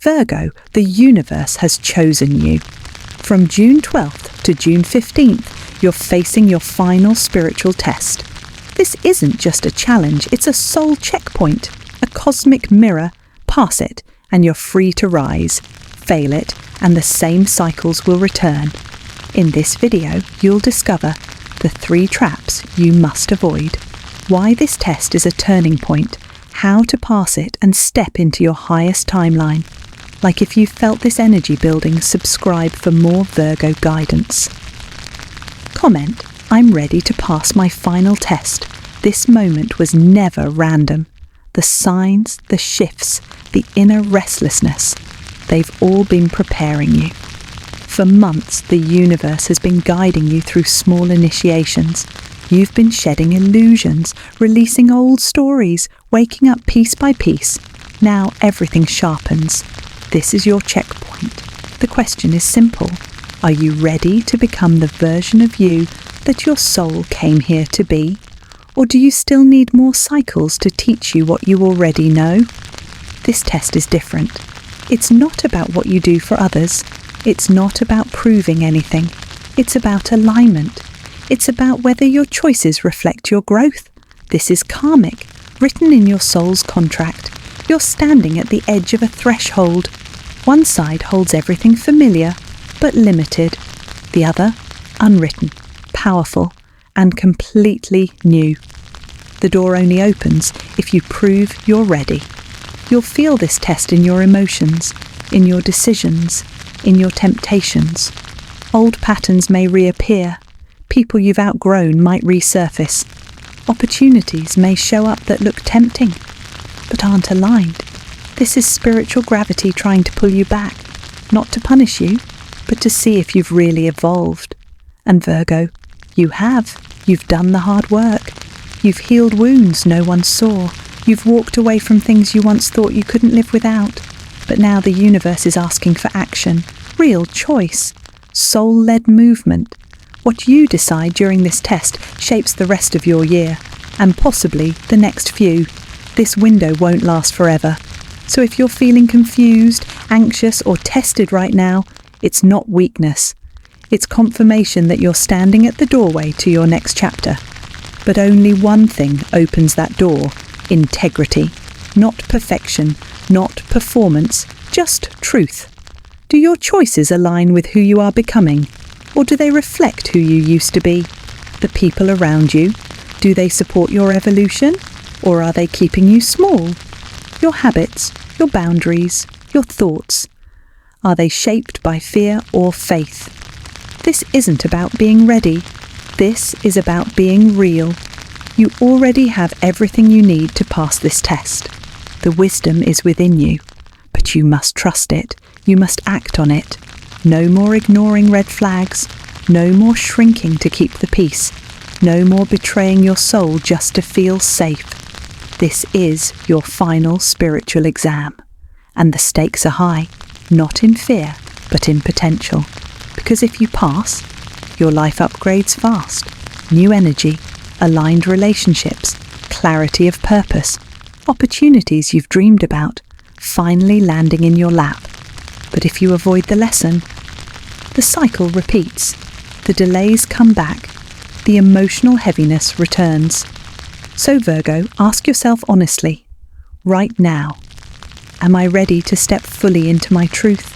Virgo, the universe has chosen you. From June 12th to June 15th, you're facing your final spiritual test. This isn't just a challenge, it's a soul checkpoint, a cosmic mirror. Pass it, and you're free to rise. Fail it, and the same cycles will return. In this video, you'll discover the 3 traps you must avoid, why this test is a turning point, how to pass it and step into your highest timeline. Like if you felt this energy building, subscribe for more Virgo guidance. Comment, I'm ready to pass my final test. This moment was never random. The signs, the shifts, the inner restlessness, they've all been preparing you. For months, the universe has been guiding you through small initiations. You've been shedding illusions, releasing old stories, waking up piece by piece. Now everything sharpens. This is your checkpoint. The question is simple. Are you ready to become the version of you that your soul came here to be? Or do you still need more cycles to teach you what you already know? This test is different. It's not about what you do for others. It's not about proving anything. It's about alignment. It's about whether your choices reflect your growth. This is karmic, written in your soul's contract. You're standing at the edge of a threshold. One side holds everything familiar, but limited. The other, unwritten, powerful, and completely new. The door only opens if you prove you're ready. You'll feel this test in your emotions, in your decisions, in your temptations. Old patterns may reappear. People you've outgrown might resurface. Opportunities may show up that look tempting, but aren't aligned. This is spiritual gravity trying to pull you back, not to punish you, but to see if you've really evolved. And Virgo, you have. You've done the hard work. You've healed wounds no one saw. You've walked away from things you once thought you couldn't live without. But now the universe is asking for action, real choice, soul-led movement. What you decide during this test shapes the rest of your year, and possibly the next few. This window won't last forever. So if you're feeling confused, anxious, or tested right now, it's not weakness. It's confirmation that you're standing at the doorway to your next chapter. But only one thing opens that door: integrity. Not perfection, not performance, just truth. Do your choices align with who you are becoming? Or do they reflect who you used to be? The people around you, do they support your evolution? Or are they keeping you small? Your habits, your boundaries, your thoughts, are they shaped by fear or faith? This isn't about being ready. This is about being real. You already have everything you need to pass this test. The wisdom is within you, but you must trust it. You must act on it. No more ignoring red flags. No more shrinking to keep the peace. No more betraying your soul just to feel safe. This is your final spiritual exam. And the stakes are high, not in fear, but in potential. Because if you pass, your life upgrades fast. New energy, aligned relationships, clarity of purpose, opportunities you've dreamed about, finally landing in your lap. But if you avoid the lesson, the cycle repeats. The delays come back. The emotional heaviness returns. So Virgo, ask yourself honestly, right now, am I ready to step fully into my truth?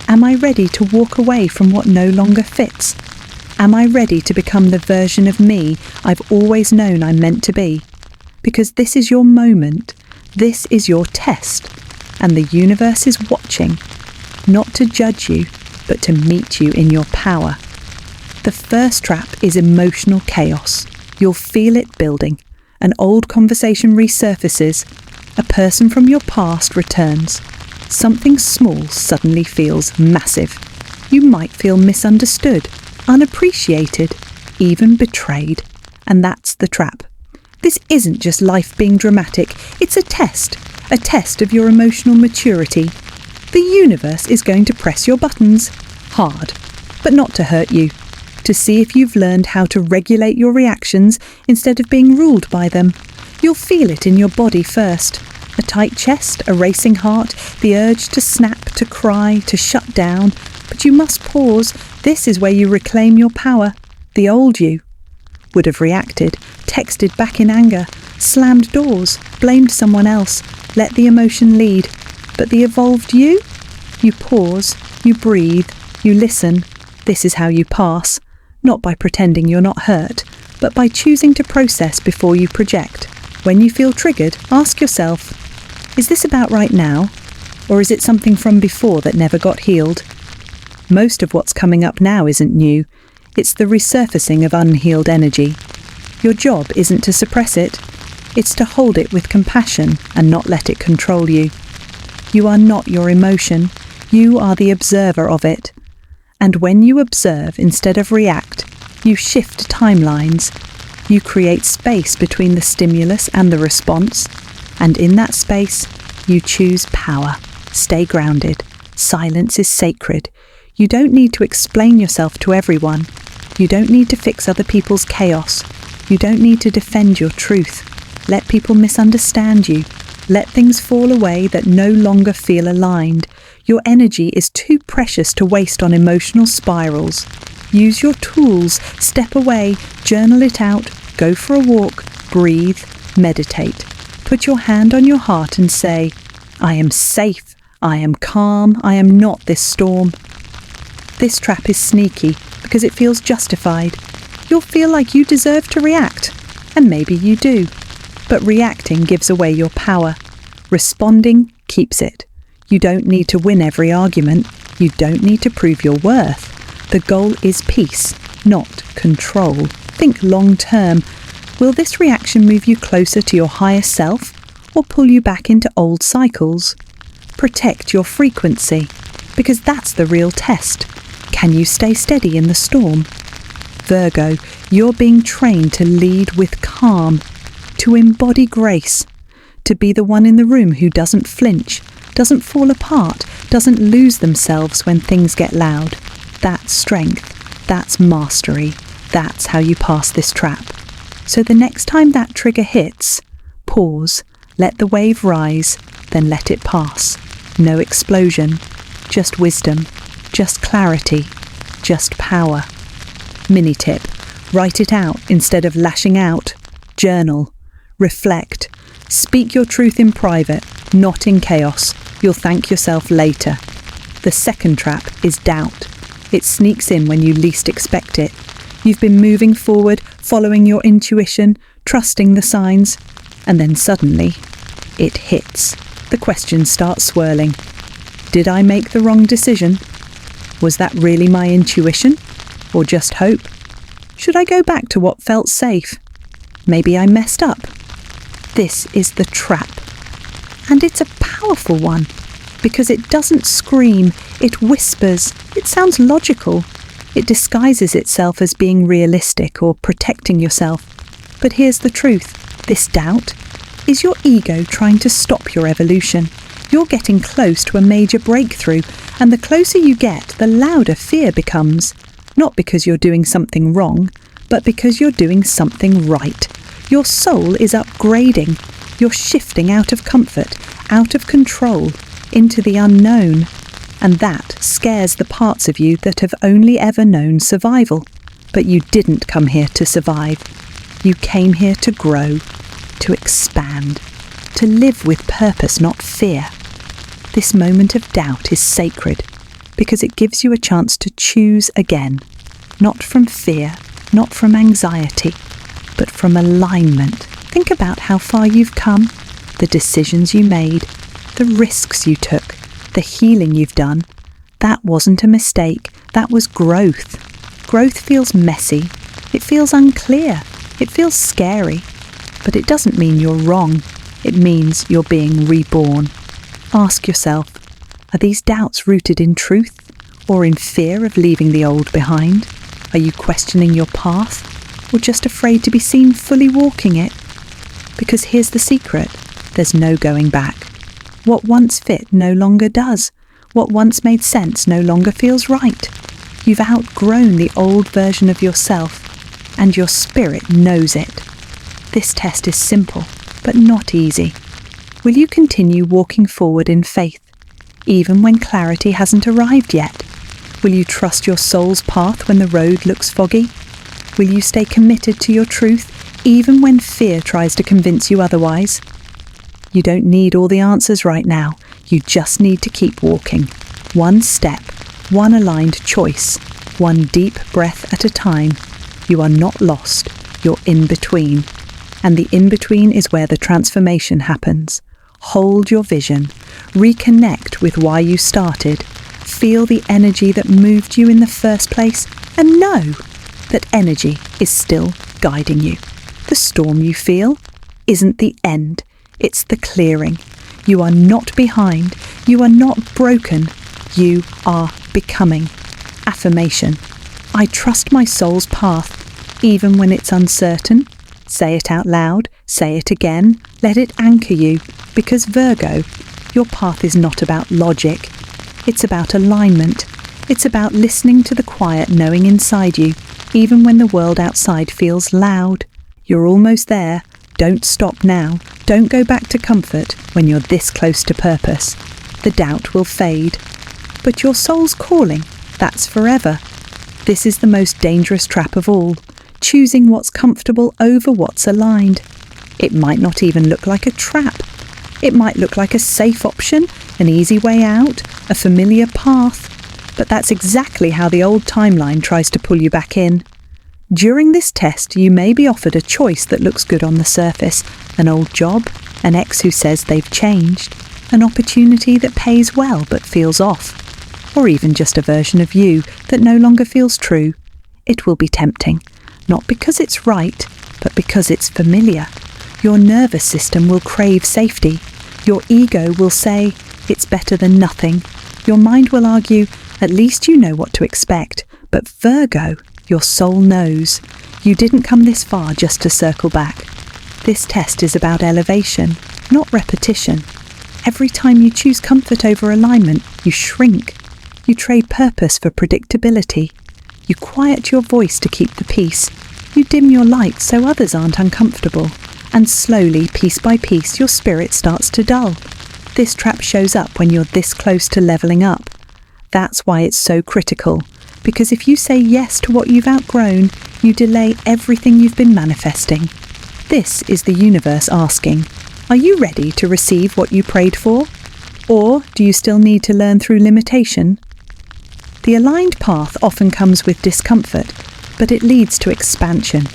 Am I ready to walk away from what no longer fits? Am I ready to become the version of me I've always known I'm meant to be? Because this is your moment. This is your test. And the universe is watching, not to judge you, but to meet you in your power. The first trap is emotional chaos. You'll feel it building. An old conversation resurfaces. A person from your past returns. Something small suddenly feels massive. You might feel misunderstood, unappreciated, even betrayed. And that's the trap. This isn't just life being dramatic. It's a test of your emotional maturity. The universe is going to press your buttons hard, but not to hurt you. To see if you've learned how to regulate your reactions instead of being ruled by them. You'll feel it in your body first. A tight chest, a racing heart, the urge to snap, to cry, to shut down. But you must pause. This is where you reclaim your power. The old you would have reacted, texted back in anger, slammed doors, blamed someone else, let the emotion lead. But the evolved you pause, you breathe, you listen. This is how you pass, not by pretending you're not hurt, but by choosing to process before you project. When you feel triggered, ask yourself, is this about right now? Or is it something from before that never got healed? Most of what's coming up now isn't new. It's the resurfacing of unhealed energy. Your job isn't to suppress it. It's to hold it with compassion and not let it control you. You are not your emotion. You are the observer of it. And when you observe instead of react, you shift timelines. You create space between the stimulus and the response. And in that space, you choose power. Stay grounded. Silence is sacred. You don't need to explain yourself to everyone. You don't need to fix other people's chaos. You don't need to defend your truth. Let people misunderstand you. Let things fall away that no longer feel aligned. Your energy is too precious to waste on emotional spirals. Use your tools. Step away. Journal it out. Go for a walk. Breathe. Meditate. Put your hand on your heart and say, I am safe. I am calm. I am not this storm. This trap is sneaky because it feels justified. You'll feel like you deserve to react, and maybe you do. But reacting gives away your power. Responding keeps it. You don't need to win every argument. You don't need to prove your worth. The goal is peace, not control. Think long term. Will this reaction move you closer to your higher self or pull you back into old cycles? Protect your frequency, because that's the real test. Can you stay steady in the storm? Virgo, you're being trained to lead with calm, to embody grace, to be the one in the room who doesn't flinch, doesn't fall apart, doesn't lose themselves when things get loud. That's strength. That's mastery. That's how you pass this trap. So the next time that trigger hits, pause, let the wave rise, then let it pass. No explosion, just wisdom, just clarity, just power. Mini tip, write it out instead of lashing out. Journal, reflect, speak your truth in private, not in chaos. You'll thank yourself later. The second trap is doubt. It sneaks in when you least expect it. You've been moving forward, following your intuition, trusting the signs, and then suddenly, it hits. The questions start swirling. Did I make the wrong decision? Was that really my intuition? Or just hope? Should I go back to what felt safe? Maybe I messed up. This is the trap. And it's a powerful one, because it doesn't scream, it whispers, it sounds logical. It disguises itself as being realistic or protecting yourself. But here's the truth. This doubt is your ego trying to stop your evolution. You're getting close to a major breakthrough, and the closer you get, the louder fear becomes. Not because you're doing something wrong, but because you're doing something right. Your soul is upgrading. You're shifting out of comfort, out of control, into the unknown. And that scares the parts of you that have only ever known survival. But you didn't come here to survive. You came here to grow, to expand, to live with purpose, not fear. This moment of doubt is sacred because it gives you a chance to choose again, not from fear, not from anxiety, but from alignment. Think about how far you've come, the decisions you made, the risks you took, the healing you've done. That wasn't a mistake, that was growth. Growth feels messy, it feels unclear, it feels scary, but it doesn't mean you're wrong, it means you're being reborn. Ask yourself, are these doubts rooted in truth or in fear of leaving the old behind? Are you questioning your path or just afraid to be seen fully walking it? Because here's the secret, there's no going back. What once fit no longer does. What once made sense no longer feels right. You've outgrown the old version of yourself, and your spirit knows it. This test is simple, but not easy. Will you continue walking forward in faith, even when clarity hasn't arrived yet? Will you trust your soul's path when the road looks foggy? Will you stay committed to your truth, even when fear tries to convince you otherwise? You don't need all the answers right now. You just need to keep walking. One step, one aligned choice, one deep breath at a time. You are not lost. You're in between. And the in between is where the transformation happens. Hold your vision. Reconnect with why you started. Feel the energy that moved you in the first place, and know that energy is still guiding you. The storm you feel isn't the end. It's the clearing. You are not behind. You are not broken. You are becoming. Affirmation. I trust my soul's path, even when it's uncertain. Say it out loud. Say it again. Let it anchor you. Because Virgo, your path is not about logic. It's about alignment. It's about listening to the quiet knowing inside you, even when the world outside feels loud. You're almost there. Don't stop now. Don't go back to comfort when you're this close to purpose. The doubt will fade. But your soul's calling, that's forever. This is the most dangerous trap of all, choosing what's comfortable over what's aligned. It might not even look like a trap. It might look like a safe option, an easy way out, a familiar path. But that's exactly how the old timeline tries to pull you back in. During this test, you may be offered a choice that looks good on the surface, an old job, an ex who says they've changed, an opportunity that pays well but feels off, or even just a version of you that no longer feels true. It will be tempting, not because it's right, but because it's familiar. Your nervous system will crave safety. Your ego will say, it's better than nothing. Your mind will argue, at least you know what to expect. But Virgo, your soul knows. You didn't come this far just to circle back. This test is about elevation, not repetition. Every time you choose comfort over alignment, you shrink. You trade purpose for predictability. You quiet your voice to keep the peace. You dim your light so others aren't uncomfortable. And slowly, piece by piece, your spirit starts to dull. This trap shows up when you're this close to leveling up. That's why it's so critical. Because if you say yes to what you've outgrown, you delay everything you've been manifesting. This is the universe asking, are you ready to receive what you prayed for? Or do you still need to learn through limitation? The aligned path often comes with discomfort, but it leads to expansion.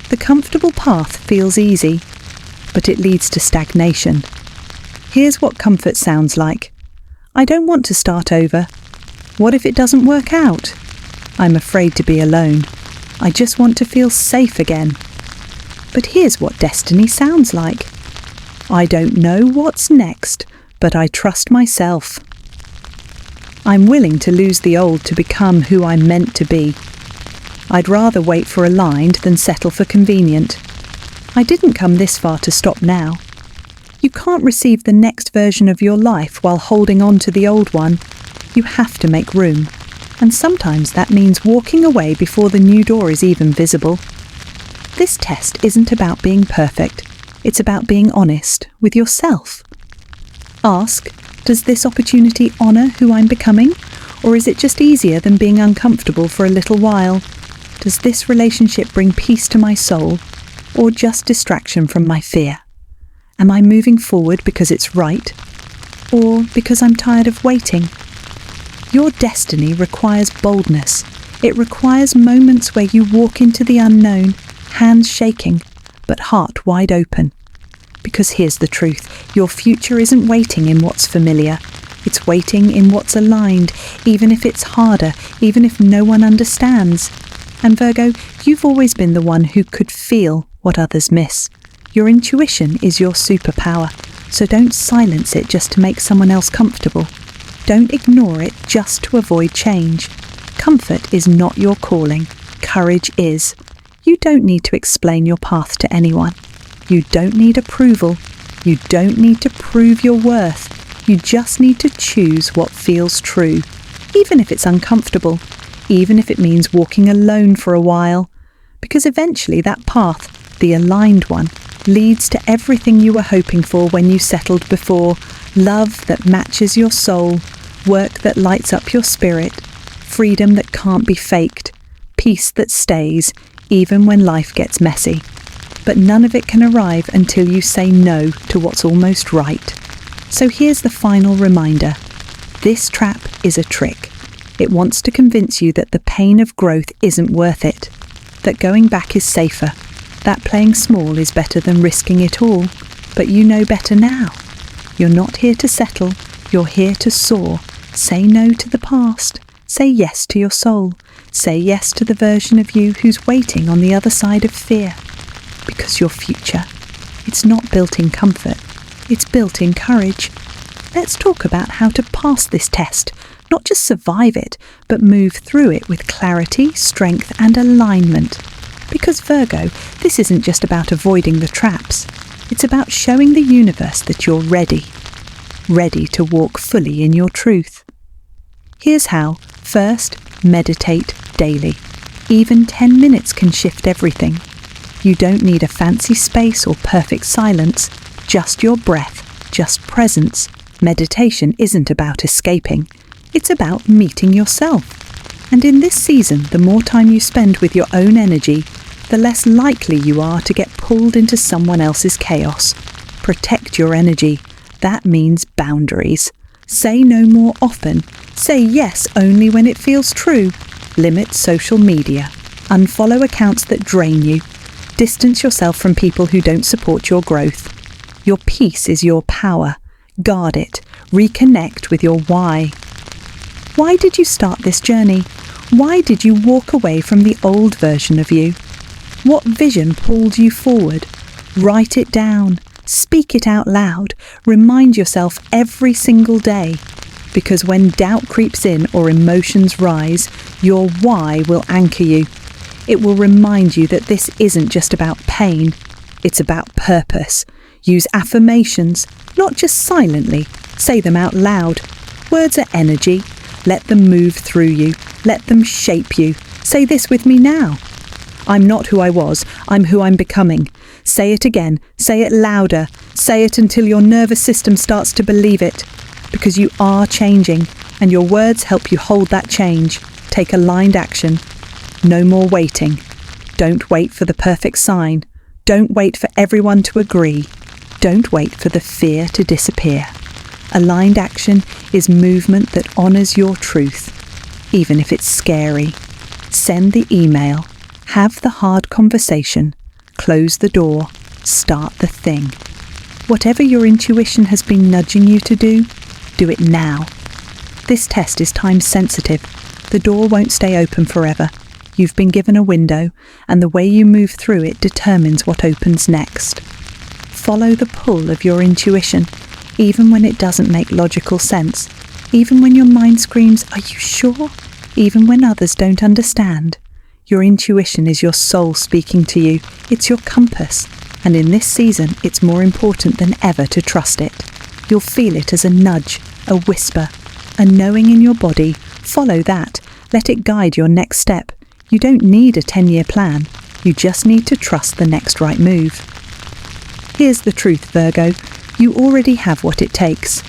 The comfortable path feels easy, but it leads to stagnation. Here's what comfort sounds like. I don't want to start over. What if it doesn't work out? I'm afraid to be alone. I just want to feel safe again. But here's what destiny sounds like. I don't know what's next, but I trust myself. I'm willing to lose the old to become who I'm meant to be. I'd rather wait for aligned than settle for convenient. I didn't come this far to stop now. You can't receive the next version of your life while holding on to the old one. You have to make room. And sometimes that means walking away before the new door is even visible. This test isn't about being perfect. It's about being honest with yourself. Ask, does this opportunity honour who I'm becoming? Or is it just easier than being uncomfortable for a little while? Does this relationship bring peace to my soul? Or just distraction from my fear? Am I moving forward because it's right? Or because I'm tired of waiting? Your destiny requires boldness. It requires moments where you walk into the unknown, hands shaking, but heart wide open. Because here's the truth, your future isn't waiting in what's familiar. It's waiting in what's aligned, even if it's harder, even if no one understands. And Virgo, you've always been the one who could feel what others miss. Your intuition is your superpower, so don't silence it just to make someone else comfortable. Don't ignore it just to avoid change. Comfort is not your calling. Courage is. You don't need to explain your path to anyone. You don't need approval. You don't need to prove your worth. You just need to choose what feels true, even if it's uncomfortable, even if it means walking alone for a while. Because eventually that path, the aligned one, leads to everything you were hoping for when you settled before. Love that matches your soul, work that lights up your spirit, freedom that can't be faked, peace that stays even when life gets messy. But none of it can arrive until you say no to what's almost right. So here's the final reminder. This trap is a trick. It wants to convince you that the pain of growth isn't worth it, that going back is safer, that playing small is better than risking it all. But you know better now. You're not here to settle, you're here to soar. Say no to the past. Say yes to your soul. Say yes to the version of you who's waiting on the other side of fear. Because your future, it's not built in comfort, it's built in courage. Let's talk about how to pass this test, not just survive it, but move through it with clarity, strength, and alignment. Because Virgo, this isn't just about avoiding the traps. It's about showing the universe that you're ready to walk fully in your truth. Here's how. First, meditate daily. Even 10 minutes can shift everything. You don't need a fancy space or perfect silence, just your breath, just presence. Meditation isn't about escaping. It's about meeting yourself. And in this season, the more time you spend with your own energy, the less likely you are to get pulled into someone else's chaos. Protect your energy. That means boundaries. Say no more often. Say yes only when it feels true. Limit social media. Unfollow accounts that drain you. Distance yourself from people who don't support your growth. Your peace is your power. Guard it. Reconnect with your why. Why did you start this journey? Why did you walk away from the old version of you? What vision pulled you forward? Write it down. Speak it out loud. Remind yourself every single day. Because when doubt creeps in or emotions rise, your why will anchor you. It will remind you that this isn't just about pain. It's about purpose. Use affirmations, not just silently. Say them out loud. Words are energy. Let them move through you. Let them shape you. Say this with me now. I'm not who I was. I'm who I'm becoming. Say it again. Say it louder. Say it until your nervous system starts to believe it. Because you are changing, and your words help you hold that change. Take aligned action. No more waiting. Don't wait for the perfect sign. Don't wait for everyone to agree. Don't wait for the fear to disappear. Aligned action is movement that honours your truth, even if it's scary. Send the email. Have the hard conversation. Close the door. Start the thing. Whatever your intuition has been nudging you to do it now. This test is time sensitive. The door won't stay open forever. You've been given a window, and the way you move through it determines what opens next. Follow the pull of your intuition, even when it doesn't make logical sense, even when your mind screams, "Are you sure?" Even when others don't understand. Your intuition is your soul speaking to you. It's your compass, and in this season, it's more important than ever to trust it. You'll feel it as a nudge, a whisper, a knowing in your body. Follow that. Let it guide your next step. You don't need a 10-year plan. You just need to trust the next right move. Here's the truth, Virgo. You already have what it takes.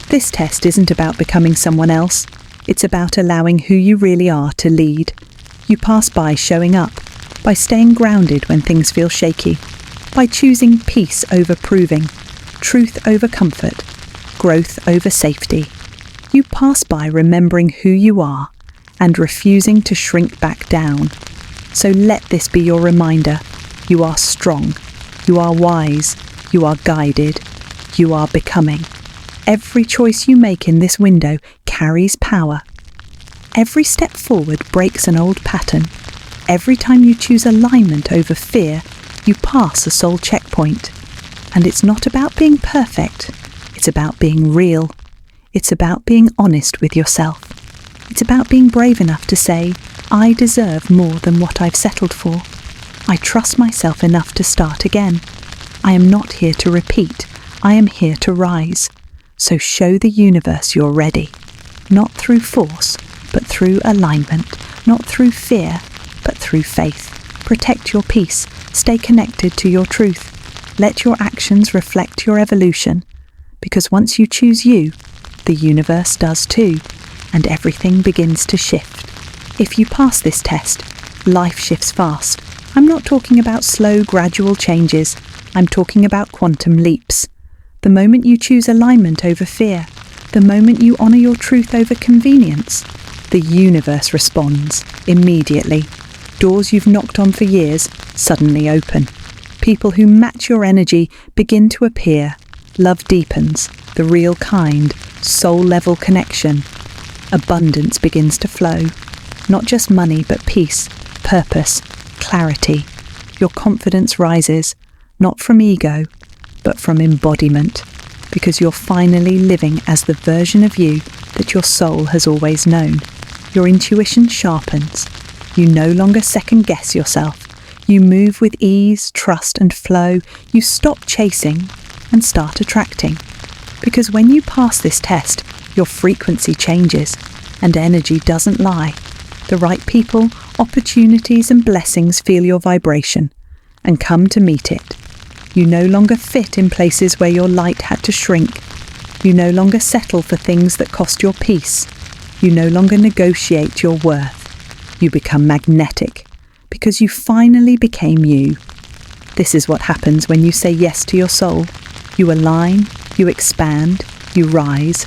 This test isn't about becoming someone else. It's about allowing who you really are to lead. You pass by showing up, by staying grounded when things feel shaky, by choosing peace over proving, truth over comfort, growth over safety. You pass by remembering who you are and refusing to shrink back down. So let this be your reminder. You are strong. You are wise. You are guided. You are becoming. Every choice you make in this window carries power. Every step forward breaks an old pattern. Every time you choose alignment over fear, you pass a soul checkpoint. And it's not about being perfect. It's about being real. It's about being honest with yourself. It's about being brave enough to say, I deserve more than what I've settled for. I trust myself enough to start again. I am not here to repeat. I am here to rise. So show the universe you're ready. Not through force, but through alignment. Not through fear, but through faith. Protect your peace. Stay connected to your truth. Let your actions reflect your evolution, because once you choose you, the universe does too, and everything begins to shift. If you pass this test, life shifts fast. I'm not talking about slow, gradual changes. I'm talking about quantum leaps. The moment you choose alignment over fear, the moment you honour your truth over convenience, the universe responds immediately. Doors you've knocked on for years suddenly open. People who match your energy begin to appear. Love deepens, the real kind, soul-level connection. Abundance begins to flow. Not just money, but peace, purpose, clarity. Your confidence rises, not from ego, but from embodiment, because you're finally living as the version of you that your soul has always known. Your intuition sharpens. You no longer second-guess yourself. You move with ease, trust, and flow. You stop chasing and start attracting. Because when you pass this test, your frequency changes, and energy doesn't lie. The right people, opportunities, and blessings feel your vibration and come to meet it. You no longer fit in places where your light had to shrink. You no longer settle for things that cost your peace. You no longer negotiate your worth. You become magnetic because you finally became you. This is what happens when you say yes to your soul. You align, you expand, you rise,